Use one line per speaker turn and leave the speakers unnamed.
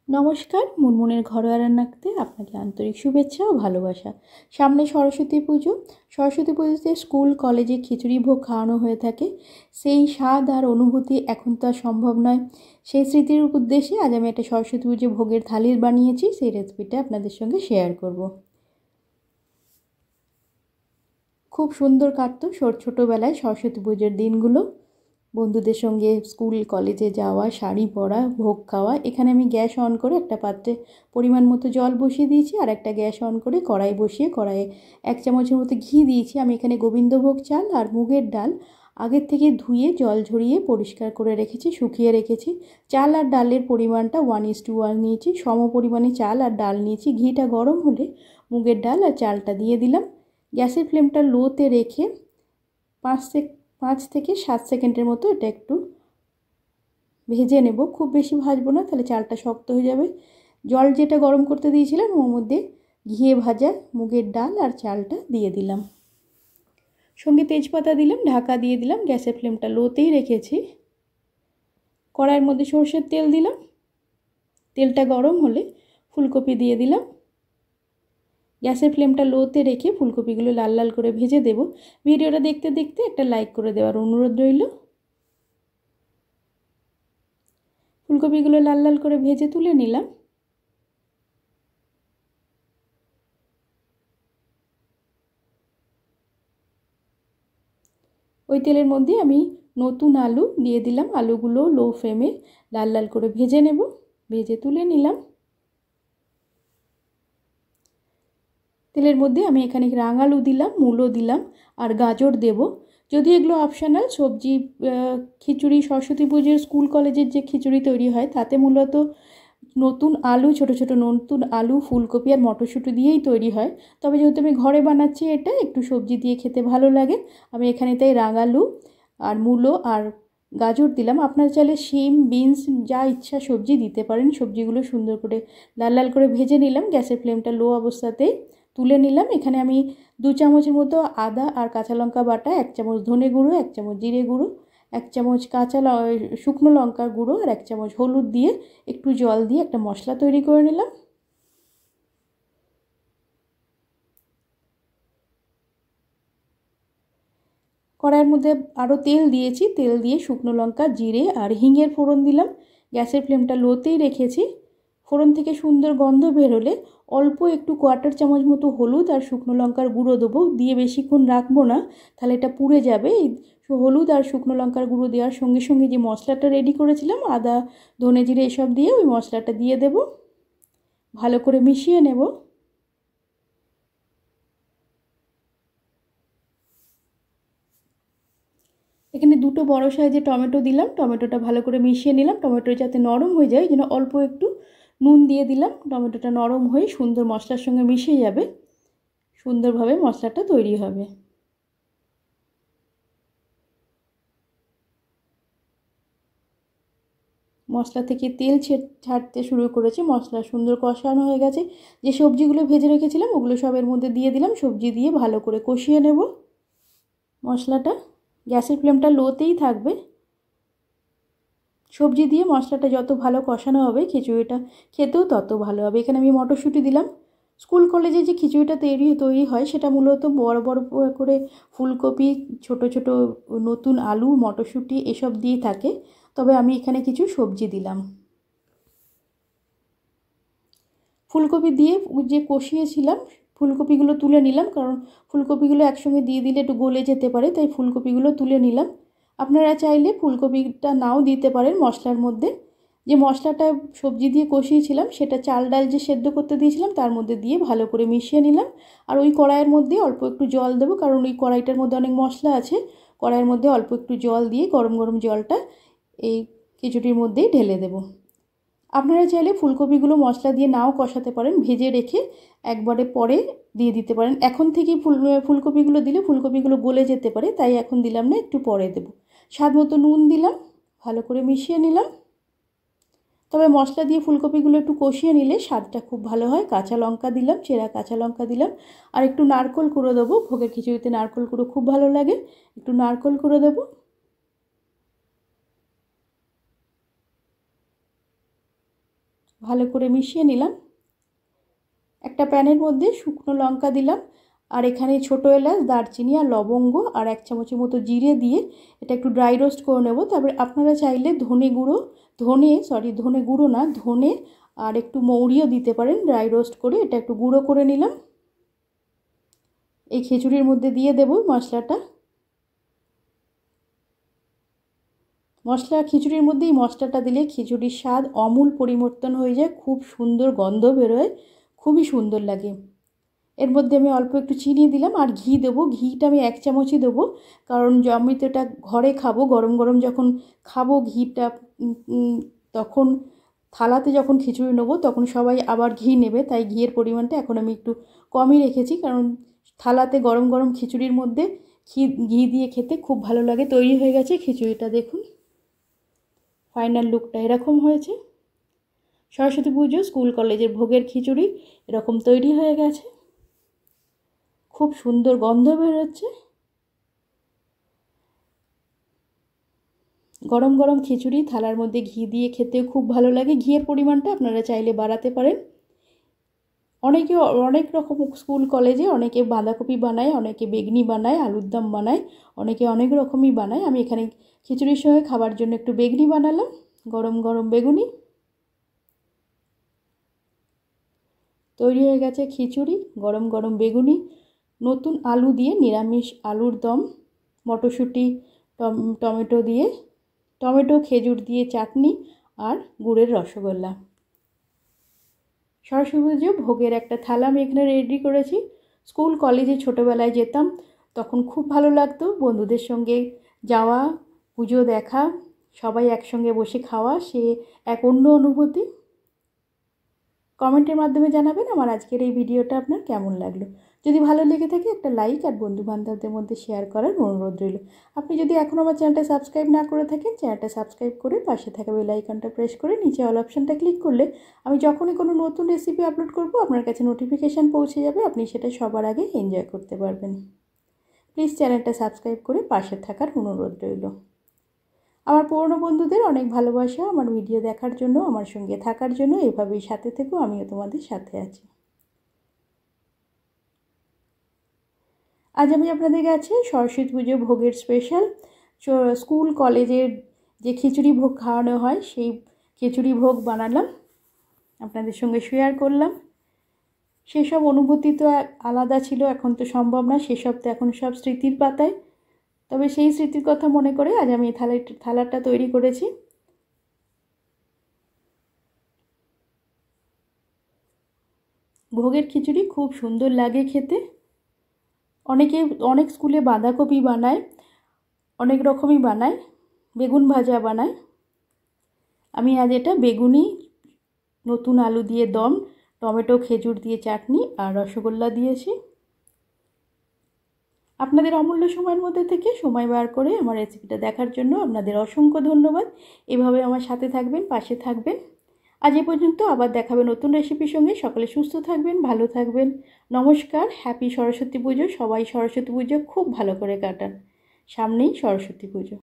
নমস্কার, মুনমুনের ঘরোয়া রান্নাতে আপনাকে আন্তরিক শুভেচ্ছা ও ভালোবাসা। সামনে সরস্বতী পুজো। সরস্বতী পুজোতে স্কুল কলেজে খিচুড়ি ভোগ খাওয়ানো হয়ে থাকে। সেই স্বাদ আর অনুভূতি এখন তো আর সম্ভব নয়। সেই স্মৃতির উদ্দেশ্যে আজ আমি একটা সরস্বতী পুজো ভোগের থালি বানিয়েছি, সেই রেসিপিটা আপনাদের সঙ্গে শেয়ার করব। খুব সুন্দর কাটতো ছোটোবেলায় সরস্বতী পুজোর দিনগুলো। বন্ধুদের সঙ্গে স্কুল কলেজে যাওয়া, শাড়ি পরা, ভোগ খাওয়া। এখানে আমি গ্যাস অন করে একটা পাত্রে পরিমাণ মতো জল বসিয়ে দিয়েছি, আর একটা গ্যাস অন করে কড়াই বসিয়ে কড়াইয়ে 1 চামচের মতো ঘি দিয়েছি। আমি এখানে গোবিন্দভোগ চাল আর মুগের ডাল আগের থেকে ধুয়ে জল ঝরিয়ে পরিষ্কার করে রেখেছি, শুকিয়ে রেখেছি। চাল আর ডালের পরিমাণটা 1:1 নিয়েছি, সম পরিমাণে চাল আর ডাল নিয়েছি। ঘিটা গরম হলে মুগের ডাল আর চালটা দিয়ে দিলাম। গ্যাসের ফ্লেমটা লোতে রেখে 5 থেকে 7 সেকেন্ডের মতো এটা একটু ভেজে নেব। খুব বেশি ভাজবো না, তাহলে চালটা শক্ত হয়ে যাবে। জল যেটা গরম করতে দিয়েছিলাম ওর মধ্যে ঘিয়ে ভাজা মুগের ডাল আর চালটা দিয়ে দিলাম, সঙ্গে তেজপাতা দিলাম, ঢাকা দিয়ে দিলাম। গ্যাসের ফ্লেমটা লোতেই রেখেছি। কড়াইয়ের মধ্যে সরষের তেল দিলাম। তেলটা গরম হলে ফুলকপি দিয়ে দিলাম। গ্যাসের ফ্লেমটা লোতে রেখে ফুলকপিগুলো লাল লাল করে ভেজে দেব। ভিডিওটা দেখতে দেখতে একটা লাইক করে দেওয়ার অনুরোধ রইল। ফুলকপিগুলো লাল লাল করে ভেজে তুলে নিলাম। ওই তেলের মধ্যে আমি নতুন আলু দিয়ে দিলাম। আলুগুলো লো ফ্লেমে লাল লাল করে ভেজে নেব। ভেজে তুলে নিলাম। তেলের মধ্যে আমি এখানে রাঙালু দিলাম, মূলো দিলাম আর গাজর দেব। যদি এগুলো অপশনাল সবজি, খিচুড়ি সরস্বতী পুজোর স্কুল কলেজের যে খিচুড়ি তৈরি হয় তাতে মূলত নতুন আলু, ছোট ছোট নতুন আলু, ফুলকপি আর মটরশুঁটি দিয়েই তৈরি হয়। তবে যেহেতু আমি ঘরে বানাচ্ছি, এটা একটু সবজি দিয়ে খেতে ভালো লাগে। আমি এখানে তাই রাঙালু আর মূলো আর গাজর দিলাম। আপনারা চাইলে শিম, বিনস যা ইচ্ছা সবজি দিতে পারেন। সবজিগুলো সুন্দর করে লাল লাল করে ভেজে নিলাম। গ্যাসের ফ্লেমটা লো অবস্থাতেই তুলে নিলাম। এখানে আমি 2 চামচের মতো আদা আর কাঁচা লঙ্কা বাটা, 1 চামচ ধনে গুঁড়ো, 1 চামচ জিরে গুঁড়ো, 1 চামচ শুকনো লঙ্কার গুঁড়ো আর 1 চামচ হলুদ দিয়ে একটু জল দিয়ে একটা মশলা তৈরি করে নিলাম। কড়াইয়ের মধ্যে আরও তেল দিয়েছি। তেল দিয়ে শুকনো লঙ্কা, জিরে আর হিঙের ফোড়ন দিলাম। গ্যাসের ফ্লেমটা লোতেই রেখেছি। ফোড়ন থেকে সুন্দর গন্ধ বেরোলে অল্প একটু 1/4 চামচ মতো হলুদ আর শুকনো লঙ্কার গুঁড়ো দেবো। দিয়ে বেশিক্ষণ রাখবো না, তাহলে এটা পুড়ে যাবে। এই হলুদ আর শুকনো লঙ্কার গুঁড়ো দেওয়ার সঙ্গে সঙ্গে যে মশলাটা রেডি করেছিলাম, আদা, ধনে, জিরে এসব দিয়ে ওই মশলাটা দিয়ে দেবো। ভালো করে মিশিয়ে নেব। এখানে 2টো বড় সাইজের টমেটো দিলাম। টমেটোটা ভালো করে মিশিয়ে নিলাম। টমেটো যাতে নরম হয়ে যায়, যেন অল্প একটু নুন দিয়ে দিলাম। টমেটোটা নরম হয়ে সুন্দর মশলার সঙ্গে মিশে যাবে, সুন্দরভাবে মশলাটা তৈরি হবে। মশলা থেকে তেল ছাড়তে শুরু করেছে, মশলা সুন্দর কষানো হয়ে গেছে। যে সবজিগুলো ভেজে রেখেছিলাম ওগুলো সব এর মধ্যে দিয়ে দিলাম। সবজি দিয়ে ভালো করে কষিয়ে নেব মশলাটা। গ্যাসের ফ্লেমটা লোতেই থাকবে। সবজি দিয়ে মশলাটা যত ভালো কষানো হবে খিচুড়িটা খেতেও তত ভালো হবে। এখানে আমি মটরশুঁটি দিলাম। স্কুল কলেজে যে খিচুড়িটা তৈরি হয় সেটা মূলত বড় বড় করে ফুলকপি, ছোট ছোট নতুন আলু, মটরশুঁটি এসব দিয়ে থাকে। তবে আমি এখানে কিছু সবজি দিলাম। ফুলকপি দিয়ে যে কষিয়েছিলাম ফুলকপিগুলো তুলে নিলাম, কারণ ফুলকপিগুলো একসঙ্গে দিয়ে দিলে একটু গলে যেতে পারে, তাই ফুলকপিগুলো তুলে নিলাম। আপনারা চাইলে ফুলকপিটা নাও দিতে পারেন মশলার মধ্যে। যে মশলাটা সবজি দিয়ে কষিয়েছিলাম সেটা চাল ডাল যে সেদ্ধ করতে দিয়েছিলাম তার মধ্যে দিয়ে ভালো করে মিশিয়ে নিলাম। আর ওই কড়াইয়ের মধ্যে অল্প একটু জল দেবো, কারণ ওই কড়াইটার মধ্যে অনেক মশলা আছে। কড়াইয়ের মধ্যে অল্প একটু জল দিয়ে গরম গরম জলটা এই খিচুড়ির মধ্যেই ঢেলে দেবো। আপনারা চাইলে ফুলকপিগুলো মশলা দিয়ে নাও কষাতে পারেন, ভেজে রেখে একবারে পরে দিয়ে দিতে পারেন। এখন থেকেই ফুলকপিগুলো দিলে ফুলকপিগুলো গলে যেতে পারে, তাই এখন দিলাম না, একটু পরে দেব। স্বাদ মতো নুন দিলাম, ভালো করে মিশিয়ে নিলাম। তবে মশলা দিয়ে ফুলকপিগুলো একটু কষিয়ে নিলে স্বাদটা খুব ভালো হয়। কাঁচা লঙ্কা দিলাম, চেরা কাঁচা লঙ্কা দিলাম, আর একটু নারকেল কুড়ো দেবো। ভোগের খিচুড়িতে নারকেল কুড়ো খুব ভালো লাগে, একটু নারকেল কুড়ো দেবো। ভালো করে মিশিয়ে নিলাম। একটা প্যানের মধ্যে শুকনো লঙ্কা দিলাম, আর এখানে ছোটো এলাচ, দারচিনি আর লবঙ্গ আর 1 চামচের মতো জিরে দিয়ে এটা একটু ড্রাই রোস্ট করে নেব। তারপরে আপনারা চাইলে ধনে গুঁড়ো না, ধনে আর একটু মৌরিও দিতে পারেন ড্রাই রোস্ট করে। এটা একটু গুঁড়ো করে নিলাম, এই খিচুড়ির মধ্যে দিয়ে দেব মশলাটা। খিচুড়ির মধ্যে এই মশলাটা দিলে খিচুড়ির স্বাদ আমূল পরিবর্তন হয়ে যায়, খুব সুন্দর গন্ধ বেরোয়, খুবই সুন্দর লাগে। এর মধ্যে আমি অল্প একটু চিনি দিলাম আর ঘি দেবো। ঘিটা আমি 1 চামচই দেবো, কারণ আমি তো এটা ঘরে খাবো, গরম গরম যখন খাবো ঘিটা, তখন থালাতে যখন খিচুড়ি নেবো তখন সবাই আবার ঘি নেবে, তাই ঘিয়ের পরিমাণটা এখন আমি একটু কমই রেখেছি, কারণ থালাতে গরম গরম খিচুড়ির মধ্যে ঘি দিয়ে খেতে খুব ভালো লাগে। তৈরি হয়ে গেছে খিচুড়িটা, দেখুন ফাইনাল লুকটা এরকম হয়েছে। সরস্বতী পুজো স্কুল কলেজের ভোগের খিচুড়ি এরকম তৈরি হয়ে গেছে, খুব সুন্দর গন্ধ বেরোচ্ছে। গরম গরম খিচুড়ি থালার মধ্যে ঘি দিয়ে খেতেও খুব ভালো লাগে। ঘিয়ের পরিমাণটা আপনারা চাইলে বাড়াতে পারেন। অনেক রকম স্কুল কলেজে অনেকে বাঁধাকপি বানায়, অনেকে বেগনি বানায়, আলুর দম বানায়, অনেকে অনেক রকমই বানায়। আমি এখানে খিচুড়ির সঙ্গে খাবার জন্য একটু বেগনি বানালাম, গরম গরম বেগুনি। তৈরি হয়ে গেছে খিচুড়ি, গরম গরম বেগুনি, নতুন আলু দিয়ে নিরামিষ আলুর দম, মটরশুঁটি টমেটো দিয়ে, টমেটো খেজুর দিয়ে চাটনি আর গুড়ের রসগোল্লা। সরস্বতী পুজো ভোগের একটা থালা আমি এখানে রেডি করেছি। স্কুল কলেজে ছোটোবেলায় যেতাম, তখন খুব ভালো লাগতো বন্ধুদের সঙ্গে যাওয়া, পুজো দেখা, সবাই একসঙ্গে বসে খাওয়া, সে এক অন্য অনুভূতি। কমেন্টের মাধ্যমে জানাবেন আমার আজকের এই ভিডিওটা আপনার কেমন লাগলো। যদি ভালো লেগে থাকে একটা লাইক আর বন্ধুবান্ধবদের মধ্যে শেয়ার করার অনুরোধ রইল। আপনি যদি এখনও আমার চ্যানেলটা সাবস্ক্রাইব না করে থাকেন, চ্যানেলটা সাবস্ক্রাইব করে পাশে থাকা বেল আইকনটা প্রেস করে নিচে অল অপশানটা ক্লিক করলে আমি যখনই কোনো নতুন রেসিপি আপলোড করব আপনার কাছে নোটিফিকেশান পৌঁছে যাবে, আপনি সেটা সবার আগে এনজয় করতে পারবেন। প্লিজ চ্যানেলটা সাবস্ক্রাইব করে পাশে থাকার অনুরোধ রইল। আমার পুরনো বন্ধুদের অনেক ভালোবাসা, আমার ভিডিও দেখার জন্য, আমার সঙ্গে থাকার জন্য। এভাবেই সাথে থেকো, আমিও তোমাদের সাথে আছি। আজ আমি আপনাদের কাছে সরস্বতী পুজো ভোগের স্পেশাল স্কুল কলেজের যে খিচুড়ি ভোগ খাওয়ানো হয় সেই খিচুড়ি ভোগ বানালাম, আপনাদের সঙ্গে শেয়ার করলাম। সেসব অনুভূতি তো আলাদা ছিল, এখন তো সম্ভব না, সেসব তো এখন সব স্মৃতির পাতায়। তবে সেই স্মৃতির কথা মনে করে আজ আমি এই থালাটা তৈরি করেছি। ভোগের খিচুড়ি খুব সুন্দর লাগে খেতে। অনেক স্কুলে বাঁধাকপি বানায়, অনেক রকমই বানায়, বেগুন ভাজা বানায়। আমি আজ এটা বেগুনি, নতুন আলু দিয়ে দম, টমেটো খেজুর দিয়ে চাটনি আর রসগোল্লা দিয়েছি। আপনাদের অমূল্য সময়ের মধ্যে থেকে সময় বার করে আমার রেসিপিটা দেখার জন্য আপনাদের অসংখ্য ধন্যবাদ। এভাবে আমার সাথে থাকবেন, পাশে থাকবেন। আজ এ পর্যন্ত, আবার দেখাবে নতুন রেসিপির সঙ্গে। সকলে সুস্থ থাকবেন, ভালো থাকবেন। নমস্কার, হ্যাপি সরস্বতী পুজো। সবাই সরস্বতী পুজো খুব ভালো করে কাটান, সামনেই সরস্বতী পুজো।